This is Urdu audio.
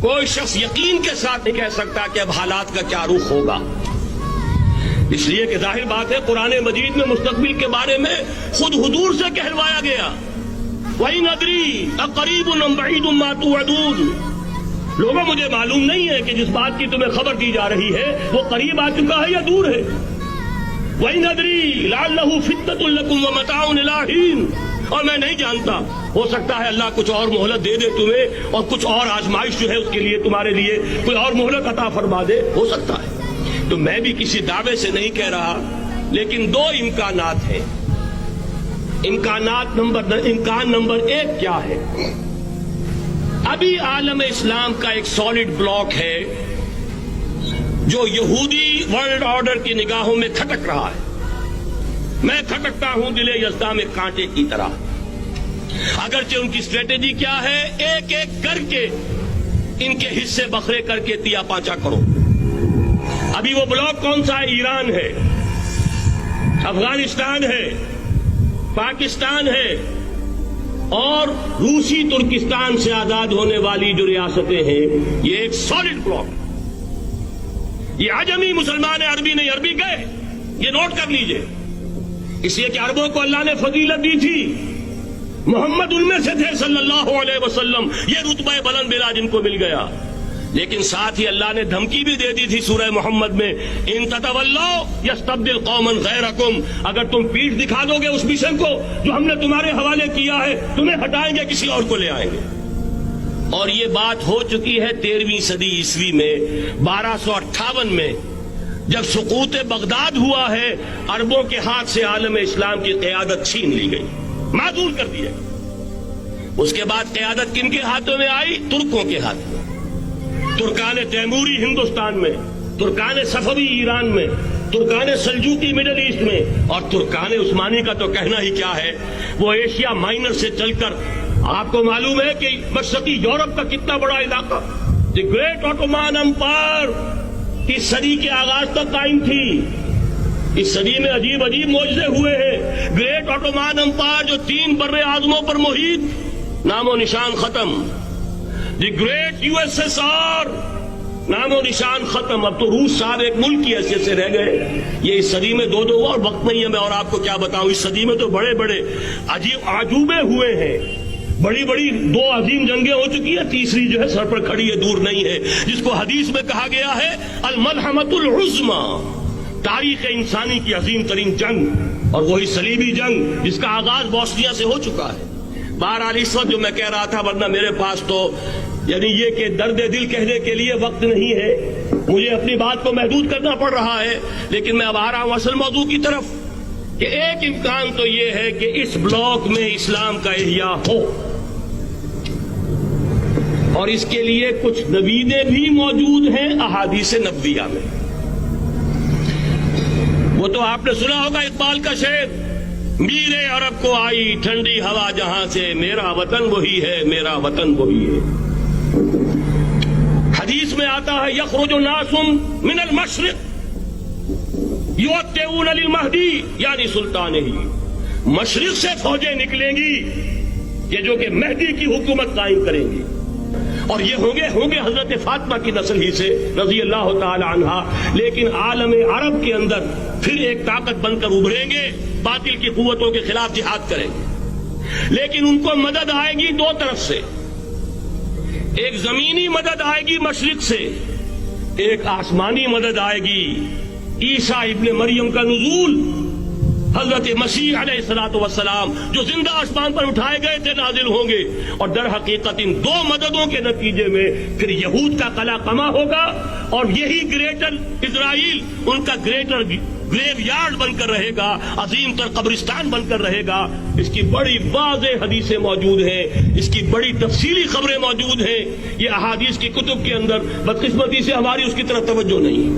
کوئی شخص یقین کے ساتھ نہیں کہہ سکتا کہ اب حالات کا کیا رخ ہوگا، اس لیے کہ ظاہر بات ہے قرآن مجید میں مستقبل کے بارے میں خود حضور سے کہلوایا گیا، وَإِنْ أَدْرِي أَقَرِيبٌ أَمْ بَعِيدٌ مَا تُوعَدُونَ۔ لوگوں مجھے معلوم نہیں ہے کہ جس بات کی تمہیں خبر دی جا رہی ہے وہ قریب آ چکا ہے یا دور ہے۔ وَإِنْ أَدْرِي لَعَلَّهُ فِتْنَةٌ لَكُمْ وَمَتَاعٌ إِلَىٰ حِينٍ۔ اور میں نہیں جانتا، ہو سکتا ہے اللہ کچھ اور مہلت دے دے تمہیں، اور کچھ اور آزمائش جو ہے اس کے لیے تمہارے لیے کوئی اور مہلت عطا فرما دے، ہو سکتا ہے۔ تو میں بھی کسی دعوے سے نہیں کہہ رہا، لیکن دو امکانات ہیں۔ امکان نمبر ایک کیا ہے؟ ابھی عالم اسلام کا ایک سالڈ بلاک ہے جو یہودی ورلڈ آرڈر کی نگاہوں میں کھٹک رہا ہے۔ میں کھٹکتا ہوں دل یزداں میں کانٹے کی طرح۔ اگرچہ ان کی اسٹریٹجی کیا ہے، ایک ایک کر کے ان کے حصے بکھرے کر کے تیا پانچا کرو۔ ابھی وہ بلاک کون سا ہے؟ ایران ہے، افغانستان ہے، پاکستان ہے، اور روسی ترکستان سے آزاد ہونے والی جو ریاستیں ہیں، یہ ایک سالڈ بلاک۔ یہ عجمی مسلمان عربی نہیں، عربی گئے، یہ نوٹ کر لیجئے، اس لیے کہ عربوں کو اللہ نے فضیلت دی تھی، محمد ان میں سے تھے صلی اللہ علیہ وسلم، یہ رتبہ بلند بلا جن کو مل گیا۔ لیکن ساتھ ہی اللہ نے دھمکی بھی دے دی تھی سورہ محمد میں، ان تتولوا یستبدل قوما غیرکم، اگر تم پیٹھ دکھا دو گے اس مشن کو جو ہم نے تمہارے حوالے کیا ہے، تمہیں ہٹائیں گے، کسی اور کو لے آئیں گے۔ اور یہ بات ہو چکی ہے 13ویں صدی عیسوی میں، 1258 میں جب سقوط بغداد ہوا ہے، عربوں کے ہاتھ سے عالم اسلام کی قیادت چھین لی گئی، معذور کر دیا۔ اس کے بعد قیادت کن کے ہاتھوں میں آئی؟ ترکوں کے ہاتھ میں۔ ترکان تیموری ہندوستان میں، ترکان صفوی ایران میں، ترکان سلجوقی مڈل ایسٹ میں، اور ترکان عثمانی کا تو کہنا ہی کیا ہے، وہ ایشیا مائنر سے چل کر آپ کو معلوم ہے کہ مشرقی یورپ کا کتنا بڑا علاقہ، دی گریٹ آٹومان امپائر اس صدی کے آغاز تک قائم تھی۔ اس صدی میں عجیب عجیب معجزے ہوئے ہیں۔ گریٹ آٹومان امپائر جو 3 بر اعظموں پر محیط، نام و نشان ختم۔ دی گریٹ USSR، نام و نشان ختم۔ اب تو روس صاحب ایک ملک کی حیثیت سے رہ گئے۔ یہ اس صدی میں دو اور وقت نہیں ہے میں اور آپ کو کیا بتاؤں، اس صدی میں تو بڑے بڑے عجیب عجوبے ہوئے ہیں، بڑی بڑی 2 عظیم جنگیں ہو چکی ہیں، تیسری جو ہے سر پر کھڑی ہے، دور نہیں ہے، جس کو حدیث میں کہا گیا ہے الملحمۃ العظمی، تاریخ انسانی کی عظیم ترین جنگ، اور وہی صلیبی جنگ جس کا آغاز بوسنیا سے ہو چکا ہے۔ بہرحال اس وقت جو میں کہہ رہا تھا، ورنہ میرے پاس تو یعنی یہ کہ درد دل کہنے کے لیے وقت نہیں ہے، مجھے اپنی بات کو محدود کرنا پڑ رہا ہے، لیکن میں اب آ رہا ہوں اصل موضوع کی طرف، کہ ایک امکان تو یہ ہے کہ اس بلاک میں اسلام کا احیاء ہو، اور اس کے لیے کچھ نویدیں بھی موجود ہیں احادیث نبویہ میں۔ وہ تو آپ نے سنا ہوگا اقبال کا شعر، میرے عرب کو آئی ٹھنڈی ہوا جہاں سے، میرا وطن وہی ہے، میرا وطن وہی ہے۔ حدیث میں آتا ہے یخرج ناس من المشرق یؤتون للمہدی، یعنی سلطان ہی، مشرق سے فوجیں نکلیں گی یہ جو کہ مہدی کی حکومت قائم کریں گی، اور یہ ہوں گے حضرت فاطمہ کی نسل ہی سے رضی اللہ تعالی عنہا، لیکن عالم عرب کے اندر پھر ایک طاقت بن کر ابھریں گے، باطل کی قوتوں کے خلاف جہاد کریں گے، لیکن ان کو مدد آئے گی 2 طرف سے، ایک زمینی مدد آئے گی مشرق سے، ایک آسمانی مدد آئے گی، عیسیٰ ابن مریم کا نزول، حضرت مسیح علیہ الصلوۃ والسلام جو زندہ آسمان پر اٹھائے گئے تھے نازل ہوں گے، اور در حقیقت ان 2 مددوں کے نتیجے میں پھر یہود کا قلع قمع ہوگا، اور یہی گریٹر اسرائیل ان کا گریٹر گریو یارڈ بن کر رہے گا، عظیم تر قبرستان بن کر رہے گا۔ اس کی بڑی واضح حدیثیں موجود ہیں، اس کی بڑی تفصیلی خبریں موجود ہیں، یہ احادیث کی کتب کے اندر، بدقسمتی سے ہماری اس کی طرف توجہ نہیں۔